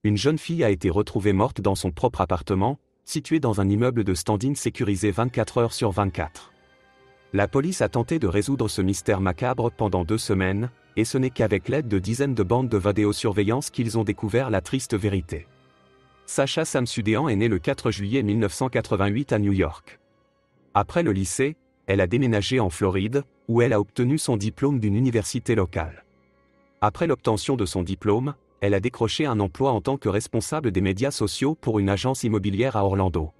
Une jeune fille a été retrouvée morte dans son propre appartement, situé dans un immeuble de standing sécurisé 24 heures sur 24. La police a tenté de résoudre ce mystère macabre pendant 2 semaines, et ce n'est qu'avec l'aide de dizaines de bandes de vidéosurveillance qu'ils ont découvert la triste vérité. Sacha Samsudéan est née le 4 juillet 1988 à New York. Après le lycée, elle a déménagé en Floride, où elle a obtenu son diplôme d'une université locale. Après l'obtention de son diplôme, elle a décroché un emploi en tant que responsable des médias sociaux pour une agence immobilière à Orlando.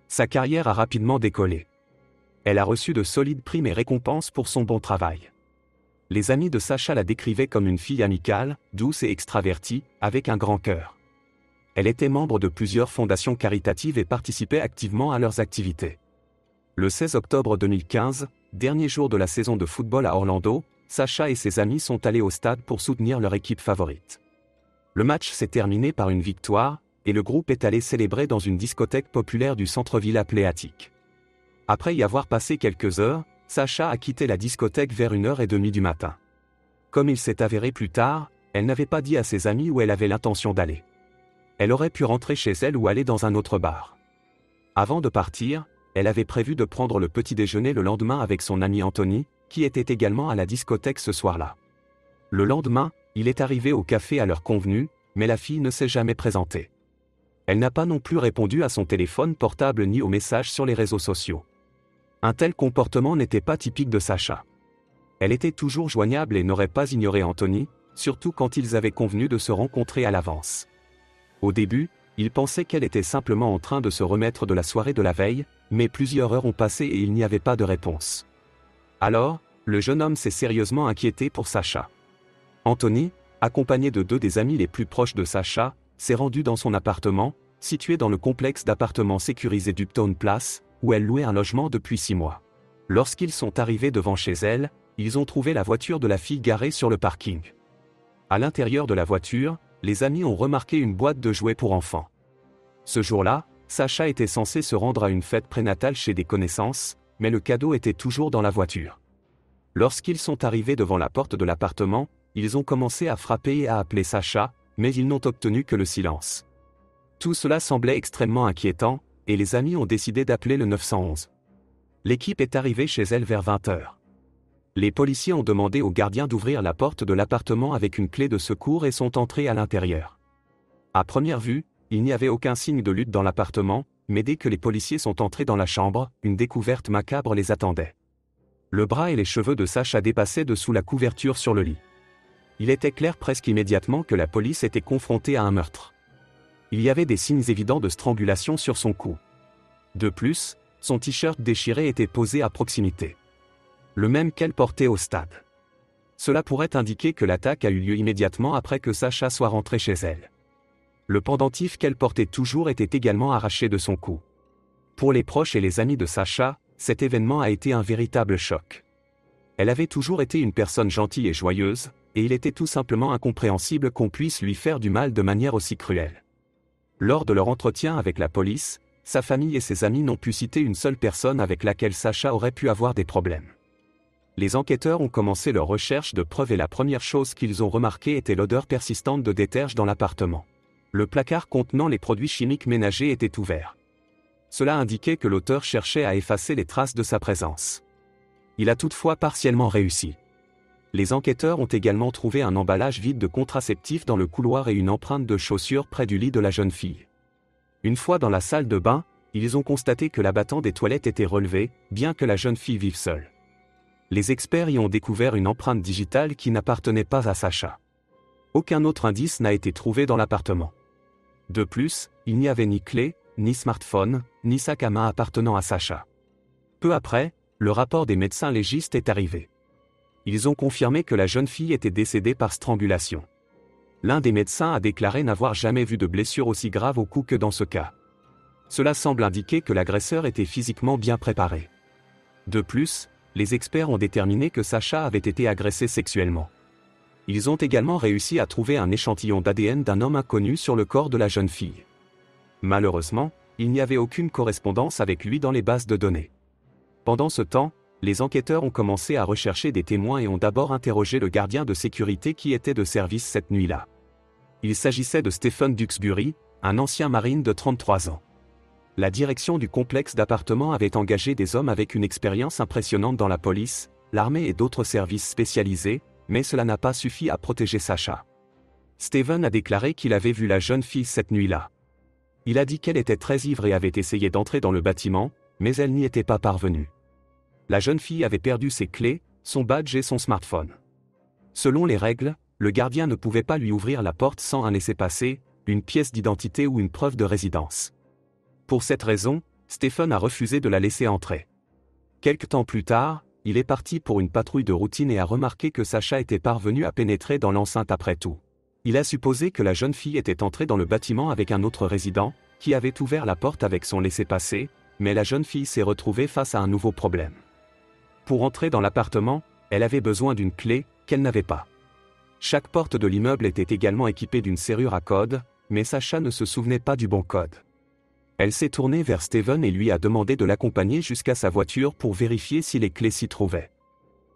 Sa carrière a rapidement décollé. Elle a reçu de solides primes et récompenses pour son bon travail. Les amis de Sacha la décrivaient comme une fille amicale, douce et extravertie, avec un grand cœur. Elle était membre de plusieurs fondations caritatives et participait activement à leurs activités. Le 16 octobre 2015, dernier jour de la saison de football à Orlando, Sacha et ses amis sont allés au stade pour soutenir leur équipe favorite. Le match s'est terminé par une victoire, et le groupe est allé célébrer dans une discothèque populaire du centre-ville appelée Attic. Après y avoir passé quelques heures, Sacha a quitté la discothèque vers 1h30 du matin. Comme il s'est avéré plus tard, elle n'avait pas dit à ses amis où elle avait l'intention d'aller. Elle aurait pu rentrer chez elle ou aller dans un autre bar. Avant de partir, elle avait prévu de prendre le petit déjeuner le lendemain avec son ami Anthony, qui était également à la discothèque ce soir-là. Le lendemain, il est arrivé au café à l'heure convenue, mais la fille ne s'est jamais présentée. Elle n'a pas non plus répondu à son téléphone portable ni aux messages sur les réseaux sociaux. Un tel comportement n'était pas typique de Sacha. Elle était toujours joignable et n'aurait pas ignoré Anthony, surtout quand ils avaient convenu de se rencontrer à l'avance. Au début, il pensait qu'elle était simplement en train de se remettre de la soirée de la veille, mais plusieurs heures ont passé et il n'y avait pas de réponse. Alors, le jeune homme s'est sérieusement inquiété pour Sacha. Anthony, accompagné de 2 des amis les plus proches de Sacha, s'est rendu dans son appartement, situé dans le complexe d'appartements sécurisés d'Uptown Place, où elle louait un logement depuis 6 mois. Lorsqu'ils sont arrivés devant chez elle, ils ont trouvé la voiture de la fille garée sur le parking. À l'intérieur de la voiture, les amis ont remarqué une boîte de jouets pour enfants. Ce jour-là, Sacha était censé se rendre à une fête prénatale chez des connaissances, mais le cadeau était toujours dans la voiture. Lorsqu'ils sont arrivés devant la porte de l'appartement, ils ont commencé à frapper et à appeler Sacha, mais ils n'ont obtenu que le silence. Tout cela semblait extrêmement inquiétant, et les amis ont décidé d'appeler le 911. L'équipe est arrivée chez elle vers 20h. Les policiers ont demandé au gardien d'ouvrir la porte de l'appartement avec une clé de secours et sont entrés à l'intérieur. À première vue, il n'y avait aucun signe de lutte dans l'appartement, mais dès que les policiers sont entrés dans la chambre, une découverte macabre les attendait. Le bras et les cheveux de Sacha dépassaient de sous la couverture sur le lit. Il était clair presque immédiatement que la police était confrontée à un meurtre. Il y avait des signes évidents de strangulation sur son cou. De plus, son t-shirt déchiré était posé à proximité. Le même qu'elle portait au stade. Cela pourrait indiquer que l'attaque a eu lieu immédiatement après que Sacha soit rentrée chez elle. Le pendentif qu'elle portait toujours était également arraché de son cou. Pour les proches et les amis de Sacha, cet événement a été un véritable choc. Elle avait toujours été une personne gentille et joyeuse, et il était tout simplement incompréhensible qu'on puisse lui faire du mal de manière aussi cruelle. Lors de leur entretien avec la police, sa famille et ses amis n'ont pu citer une seule personne avec laquelle Sacha aurait pu avoir des problèmes. Les enquêteurs ont commencé leur recherche de preuves et la première chose qu'ils ont remarquée était l'odeur persistante de déterge dans l'appartement. Le placard contenant les produits chimiques ménagers était ouvert. Cela indiquait que l'auteur cherchait à effacer les traces de sa présence. Il a toutefois partiellement réussi. Les enquêteurs ont également trouvé un emballage vide de contraceptifs dans le couloir et une empreinte de chaussures près du lit de la jeune fille. Une fois dans la salle de bain, ils ont constaté que l'abattant des toilettes était relevé, bien que la jeune fille vive seule. Les experts y ont découvert une empreinte digitale qui n'appartenait pas à Sacha. Aucun autre indice n'a été trouvé dans l'appartement. De plus, il n'y avait ni clé, ni smartphone, ni sac à main appartenant à Sacha. Peu après, le rapport des médecins légistes est arrivé. Ils ont confirmé que la jeune fille était décédée par strangulation. L'un des médecins a déclaré n'avoir jamais vu de blessure aussi grave au cou que dans ce cas. Cela semble indiquer que l'agresseur était physiquement bien préparé. De plus, les experts ont déterminé que Sacha avait été agressé sexuellement. Ils ont également réussi à trouver un échantillon d'ADN d'un homme inconnu sur le corps de la jeune fille. Malheureusement, il n'y avait aucune correspondance avec lui dans les bases de données. Pendant ce temps, les enquêteurs ont commencé à rechercher des témoins et ont d'abord interrogé le gardien de sécurité qui était de service cette nuit-là. Il s'agissait de Stephen Duxbury, un ancien marine de 33 ans. La direction du complexe d'appartements avait engagé des hommes avec une expérience impressionnante dans la police, l'armée et d'autres services spécialisés, mais cela n'a pas suffi à protéger Sasha. Stephen a déclaré qu'il avait vu la jeune fille cette nuit-là. Il a dit qu'elle était très ivre et avait essayé d'entrer dans le bâtiment, mais elle n'y était pas parvenue. La jeune fille avait perdu ses clés, son badge et son smartphone. Selon les règles, le gardien ne pouvait pas lui ouvrir la porte sans un laissez-passer, une pièce d'identité ou une preuve de résidence. Pour cette raison, Stephen a refusé de la laisser entrer. Quelque temps plus tard, il est parti pour une patrouille de routine et a remarqué que Sasha était parvenue à pénétrer dans l'enceinte après tout. Il a supposé que la jeune fille était entrée dans le bâtiment avec un autre résident, qui avait ouvert la porte avec son laissez-passer, mais la jeune fille s'est retrouvée face à un nouveau problème. Pour entrer dans l'appartement, elle avait besoin d'une clé, qu'elle n'avait pas. Chaque porte de l'immeuble était également équipée d'une serrure à code, mais Sasha ne se souvenait pas du bon code. Elle s'est tournée vers Stephen et lui a demandé de l'accompagner jusqu'à sa voiture pour vérifier si les clés s'y trouvaient.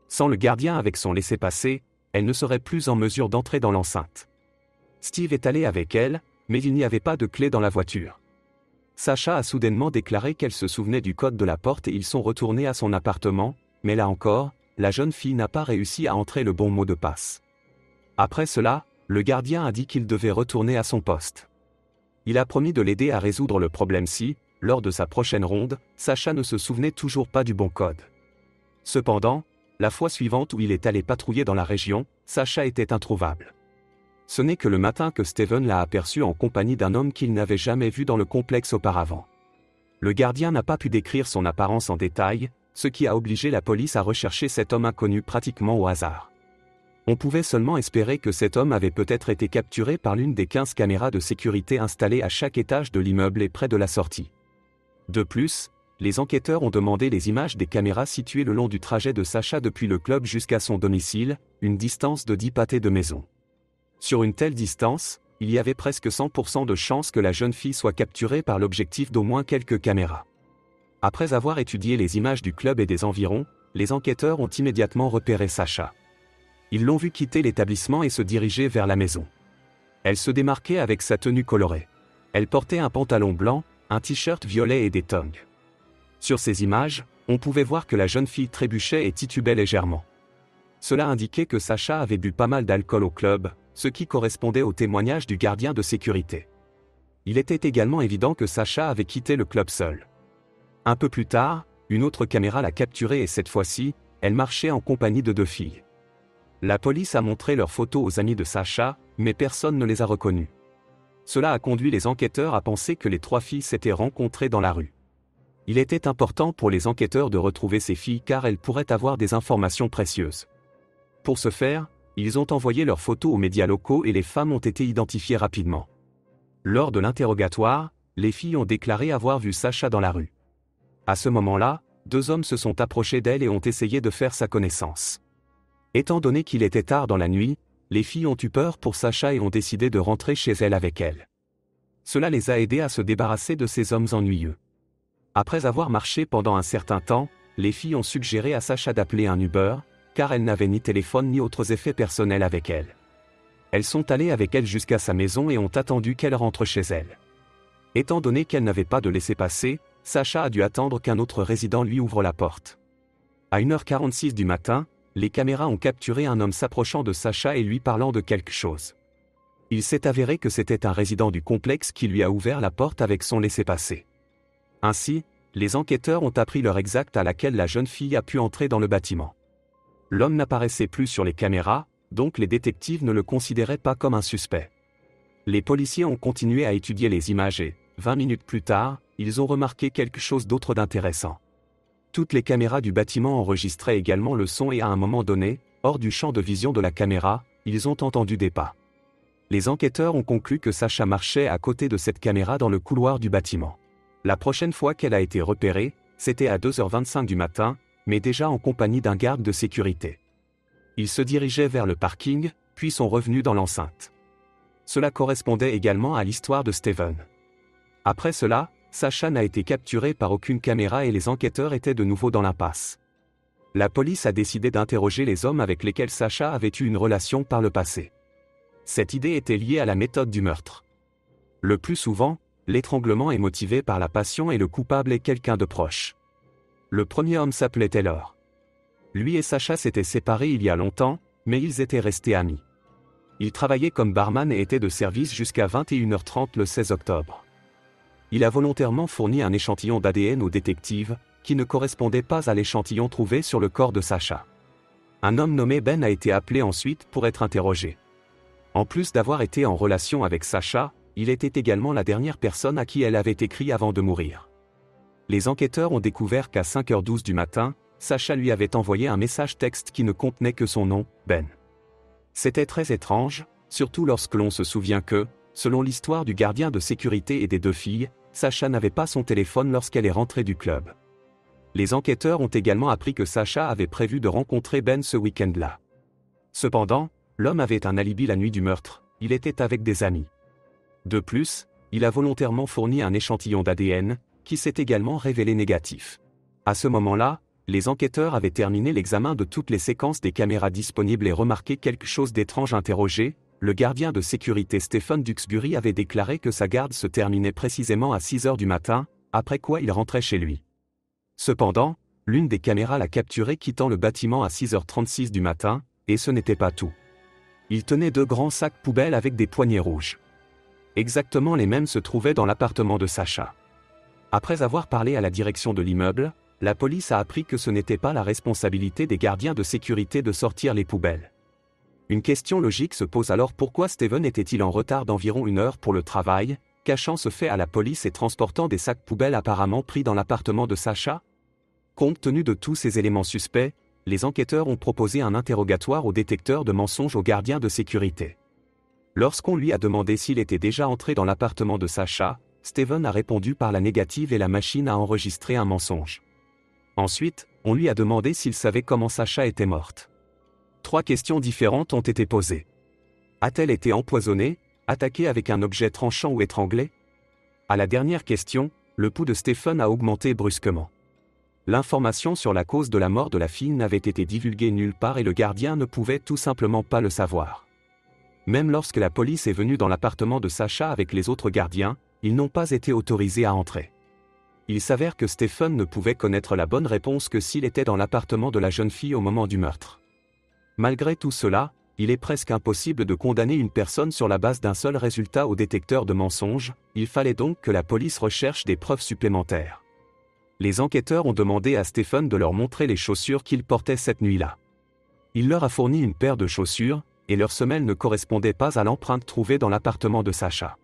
Sans le gardien avec son laissez-passer, elle ne serait plus en mesure d'entrer dans l'enceinte. Steve est allé avec elle, mais il n'y avait pas de clé dans la voiture. Sasha a soudainement déclaré qu'elle se souvenait du code de la porte et ils sont retournés à son appartement, mais là encore, la jeune fille n'a pas réussi à entrer le bon mot de passe. Après cela, le gardien a dit qu'il devait retourner à son poste. Il a promis de l'aider à résoudre le problème si, lors de sa prochaine ronde, Sasha ne se souvenait toujours pas du bon code. Cependant, la fois suivante où il est allé patrouiller dans la région, Sasha était introuvable. Ce n'est que le matin que Stephen l'a aperçu en compagnie d'un homme qu'il n'avait jamais vu dans le complexe auparavant. Le gardien n'a pas pu décrire son apparence en détail, ce qui a obligé la police à rechercher cet homme inconnu pratiquement au hasard. On pouvait seulement espérer que cet homme avait peut-être été capturé par l'une des 15 caméras de sécurité installées à chaque étage de l'immeuble et près de la sortie. De plus, les enquêteurs ont demandé les images des caméras situées le long du trajet de Sasha depuis le club jusqu'à son domicile, une distance de 10 pâtés de maison. Sur une telle distance, il y avait presque 100% de chances que la jeune fille soit capturée par l'objectif d'au moins quelques caméras. Après avoir étudié les images du club et des environs, les enquêteurs ont immédiatement repéré Sasha. Ils l'ont vue quitter l'établissement et se diriger vers la maison. Elle se démarquait avec sa tenue colorée. Elle portait un pantalon blanc, un t-shirt violet et des tongs. Sur ces images, on pouvait voir que la jeune fille trébuchait et titubait légèrement. Cela indiquait que Sasha avait bu pas mal d'alcool au club, ce qui correspondait au témoignage du gardien de sécurité. Il était également évident que Sasha avait quitté le club seul. Un peu plus tard, une autre caméra l'a capturée et cette fois-ci, elle marchait en compagnie de 2 filles. La police a montré leurs photos aux amis de Sasha, mais personne ne les a reconnues. Cela a conduit les enquêteurs à penser que les 3 filles s'étaient rencontrées dans la rue. Il était important pour les enquêteurs de retrouver ces filles car elles pourraient avoir des informations précieuses. Pour ce faire, ils ont envoyé leurs photos aux médias locaux et les femmes ont été identifiées rapidement. Lors de l'interrogatoire, les filles ont déclaré avoir vu Sasha dans la rue. À ce moment-là, 2 hommes se sont approchés d'elle et ont essayé de faire sa connaissance. Étant donné qu'il était tard dans la nuit, les filles ont eu peur pour Sasha et ont décidé de rentrer chez elle avec elle. Cela les a aidés à se débarrasser de ces hommes ennuyeux. Après avoir marché pendant un certain temps, les filles ont suggéré à Sasha d'appeler un Uber, car elle n'avait ni téléphone ni autres effets personnels avec elle. Elles sont allées avec elle jusqu'à sa maison et ont attendu qu'elle rentre chez elle. Étant donné qu'elle n'avait pas de laissez-passer, Sasha a dû attendre qu'un autre résident lui ouvre la porte. À 1h46 du matin, les caméras ont capturé un homme s'approchant de Sasha et lui parlant de quelque chose. Il s'est avéré que c'était un résident du complexe qui lui a ouvert la porte avec son laissez-passer. Ainsi, les enquêteurs ont appris l'heure exacte à laquelle la jeune fille a pu entrer dans le bâtiment. L'homme n'apparaissait plus sur les caméras, donc les détectives ne le considéraient pas comme un suspect. Les policiers ont continué à étudier les images et, 20 minutes plus tard, ils ont remarqué quelque chose d'autre d'intéressant. Toutes les caméras du bâtiment enregistraient également le son et à un moment donné, hors du champ de vision de la caméra, ils ont entendu des pas. Les enquêteurs ont conclu que Sasha marchait à côté de cette caméra dans le couloir du bâtiment. La prochaine fois qu'elle a été repérée, c'était à 2h25 du matin, mais déjà en compagnie d'un garde de sécurité. Ils se dirigeaient vers le parking, puis sont revenus dans l'enceinte. Cela correspondait également à l'histoire de Stephen. Après cela, Sasha n'a été capturée par aucune caméra et les enquêteurs étaient de nouveau dans l'impasse. La police a décidé d'interroger les hommes avec lesquels Sasha avait eu une relation par le passé. Cette idée était liée à la méthode du meurtre. Le plus souvent, l'étranglement est motivé par la passion et le coupable est quelqu'un de proche. Le premier homme s'appelait Taylor. Lui et Sacha s'étaient séparés il y a longtemps, mais ils étaient restés amis. Il travaillait comme barman et était de service jusqu'à 21h30 le 16 octobre. Il a volontairement fourni un échantillon d'ADN au détective, qui ne correspondait pas à l'échantillon trouvé sur le corps de Sacha. Un homme nommé Ben a été appelé ensuite pour être interrogé. En plus d'avoir été en relation avec Sacha, il était également la dernière personne à qui elle avait écrit avant de mourir. Les enquêteurs ont découvert qu'à 5h12 du matin, Sacha lui avait envoyé un message texte qui ne contenait que son nom, Ben. C'était très étrange, surtout lorsque l'on se souvient que, selon l'histoire du gardien de sécurité et des deux filles, Sacha n'avait pas son téléphone lorsqu'elle est rentrée du club. Les enquêteurs ont également appris que Sacha avait prévu de rencontrer Ben ce week-end-là. Cependant, l'homme avait un alibi la nuit du meurtre, il était avec des amis. De plus, il a volontairement fourni un échantillon d'ADN, qui s'est également révélé négatif. À ce moment-là, les enquêteurs avaient terminé l'examen de toutes les séquences des caméras disponibles et remarqué quelque chose d'étrange. Interrogé, le gardien de sécurité Stephen Duxbury avait déclaré que sa garde se terminait précisément à 6h du matin, après quoi il rentrait chez lui. Cependant, l'une des caméras l'a capturé quittant le bâtiment à 6h36 du matin, et ce n'était pas tout. Il tenait 2 grands sacs poubelles avec des poignées rouges. Exactement les mêmes se trouvaient dans l'appartement de Sacha. Après avoir parlé à la direction de l'immeuble, la police a appris que ce n'était pas la responsabilité des gardiens de sécurité de sortir les poubelles. Une question logique se pose alors: pourquoi Steven était-il en retard d'environ 1 heure pour le travail, cachant ce fait à la police et transportant des sacs poubelles apparemment pris dans l'appartement de Sacha? Compte tenu de tous ces éléments suspects, les enquêteurs ont proposé un interrogatoire au détecteur de mensonges au gardien de sécurité. Lorsqu'on lui a demandé s'il était déjà entré dans l'appartement de Sacha, Steven a répondu par la négative et la machine a enregistré un mensonge. Ensuite, on lui a demandé s'il savait comment Sacha était morte. 3 questions différentes ont été posées. A-t-elle été empoisonnée, attaquée avec un objet tranchant ou étranglée? À la dernière question, le pouls de Stephen a augmenté brusquement. L'information sur la cause de la mort de la fille n'avait été divulguée nulle part et le gardien ne pouvait tout simplement pas le savoir. Même lorsque la police est venue dans l'appartement de Sacha avec les autres gardiens, ils n'ont pas été autorisés à entrer. Il s'avère que Stephen ne pouvait connaître la bonne réponse que s'il était dans l'appartement de la jeune fille au moment du meurtre. Malgré tout cela, il est presque impossible de condamner une personne sur la base d'un seul résultat au détecteur de mensonges, il fallait donc que la police recherche des preuves supplémentaires. Les enquêteurs ont demandé à Stephen de leur montrer les chaussures qu'il portait cette nuit-là. Il leur a fourni une paire de chaussures, et leur semelle ne correspondait pas à l'empreinte trouvée dans l'appartement de Sacha.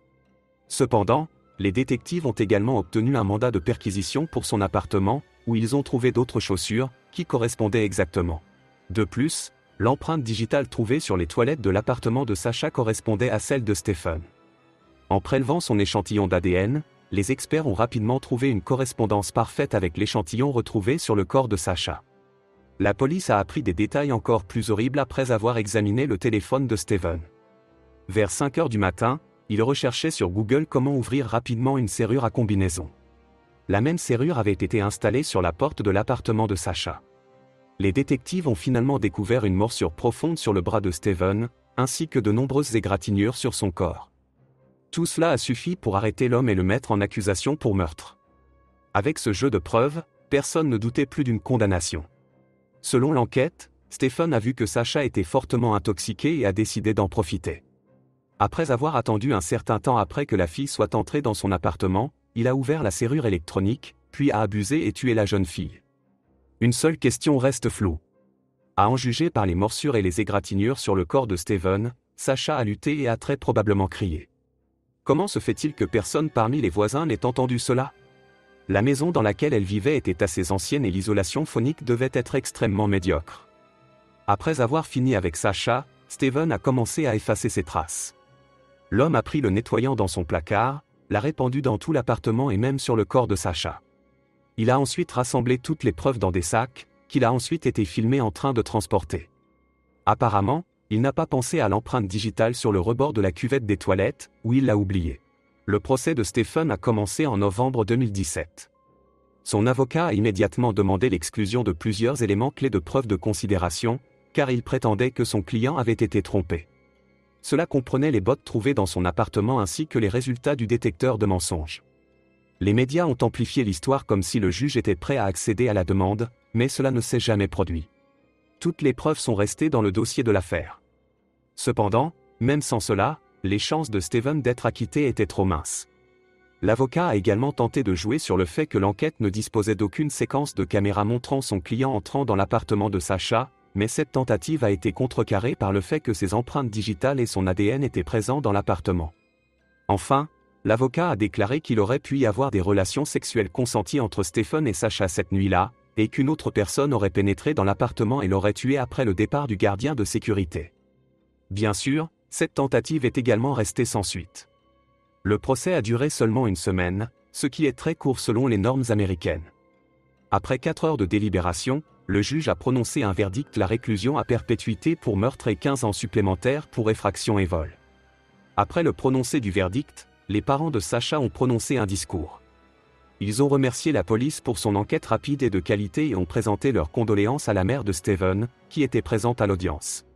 Cependant, les détectives ont également obtenu un mandat de perquisition pour son appartement, où ils ont trouvé d'autres chaussures, qui correspondaient exactement. De plus, l'empreinte digitale trouvée sur les toilettes de l'appartement de Sacha correspondait à celle de Stephen. En prélevant son échantillon d'ADN, les experts ont rapidement trouvé une correspondance parfaite avec l'échantillon retrouvé sur le corps de Sacha. La police a appris des détails encore plus horribles après avoir examiné le téléphone de Stephen. Vers 5h du matin, il recherchait sur Google comment ouvrir rapidement une serrure à combinaison. La même serrure avait été installée sur la porte de l'appartement de Sacha. Les détectives ont finalement découvert une morsure profonde sur le bras de Stephen, ainsi que de nombreuses égratignures sur son corps. Tout cela a suffi pour arrêter l'homme et le mettre en accusation pour meurtre. Avec ce jeu de preuves, personne ne doutait plus d'une condamnation. Selon l'enquête, Stephen a vu que Sacha était fortement intoxiqué et a décidé d'en profiter. Après avoir attendu un certain temps après que la fille soit entrée dans son appartement, il a ouvert la serrure électronique, puis a abusé et tué la jeune fille. Une seule question reste floue. À en juger par les morsures et les égratignures sur le corps de Stephen, Sacha a lutté et a très probablement crié. Comment se fait-il que personne parmi les voisins n'ait entendu cela? La maison dans laquelle elle vivait était assez ancienne et l'isolation phonique devait être extrêmement médiocre. Après avoir fini avec Sacha, Stephen a commencé à effacer ses traces. L'homme a pris le nettoyant dans son placard, l'a répandu dans tout l'appartement et même sur le corps de Sacha. Il a ensuite rassemblé toutes les preuves dans des sacs, qu'il a ensuite été filmé en train de transporter. Apparemment, il n'a pas pensé à l'empreinte digitale sur le rebord de la cuvette des toilettes, où il l'a oubliée. Le procès de Stephen a commencé en novembre 2017. Son avocat a immédiatement demandé l'exclusion de plusieurs éléments clés de preuve de considération, car il prétendait que son client avait été trompé. Cela comprenait les bottes trouvées dans son appartement ainsi que les résultats du détecteur de mensonges. Les médias ont amplifié l'histoire comme si le juge était prêt à accéder à la demande, mais cela ne s'est jamais produit. Toutes les preuves sont restées dans le dossier de l'affaire. Cependant, même sans cela, les chances de Steven d'être acquitté étaient trop minces. L'avocat a également tenté de jouer sur le fait que l'enquête ne disposait d'aucune séquence de caméra montrant son client entrant dans l'appartement de Sacha, mais cette tentative a été contrecarrée par le fait que ses empreintes digitales et son ADN étaient présents dans l'appartement. Enfin, l'avocat a déclaré qu'il aurait pu y avoir des relations sexuelles consenties entre Stephen et Sacha cette nuit-là, et qu'une autre personne aurait pénétré dans l'appartement et l'aurait tué après le départ du gardien de sécurité. Bien sûr, cette tentative est également restée sans suite. Le procès a duré seulement une semaine, ce qui est très court selon les normes américaines. Après 4 heures de délibération, le juge a prononcé un verdict, la réclusion à perpétuité pour meurtre et 15 ans supplémentaires pour effraction et vol. Après le prononcé du verdict, les parents de Sacha ont prononcé un discours. Ils ont remercié la police pour son enquête rapide et de qualité et ont présenté leurs condoléances à la mère de Steven, qui était présente à l'audience.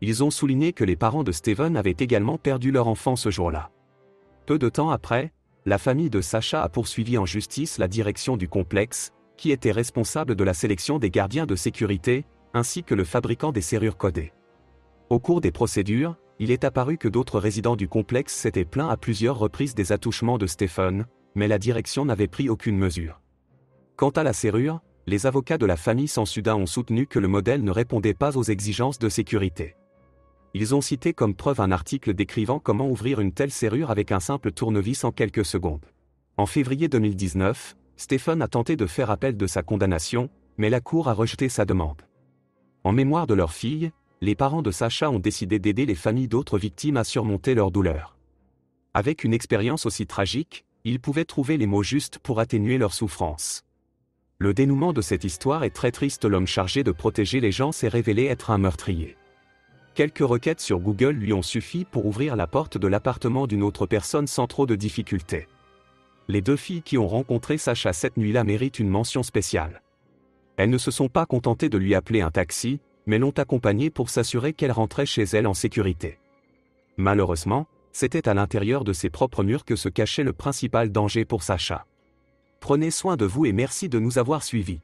Ils ont souligné que les parents de Steven avaient également perdu leur enfant ce jour-là. Peu de temps après, la famille de Sacha a poursuivi en justice la direction du complexe, qui était responsable de la sélection des gardiens de sécurité, ainsi que le fabricant des serrures codées. Au cours des procédures, il est apparu que d'autres résidents du complexe s'étaient plaints à plusieurs reprises des attouchements de Stephen, mais la direction n'avait pris aucune mesure. Quant à la serrure, les avocats de la famille Sansuda ont soutenu que le modèle ne répondait pas aux exigences de sécurité. Ils ont cité comme preuve un article décrivant comment ouvrir une telle serrure avec un simple tournevis en quelques secondes. En février 2019, Stephen a tenté de faire appel de sa condamnation, mais la Cour a rejeté sa demande. En mémoire de leur fille, les parents de Sacha ont décidé d'aider les familles d'autres victimes à surmonter leur douleur. Avec une expérience aussi tragique, ils pouvaient trouver les mots justes pour atténuer leur souffrance. Le dénouement de cette histoire est très triste. L'homme chargé de protéger les gens s'est révélé être un meurtrier. Quelques requêtes sur Google lui ont suffi pour ouvrir la porte de l'appartement d'une autre personne sans trop de difficultés. Les 2 filles qui ont rencontré Sacha cette nuit-là méritent une mention spéciale. Elles ne se sont pas contentées de lui appeler un taxi, mais l'ont accompagné pour s'assurer qu'elle rentrait chez elle en sécurité. Malheureusement, c'était à l'intérieur de ses propres murs que se cachait le principal danger pour Sacha. Prenez soin de vous et merci de nous avoir suivis.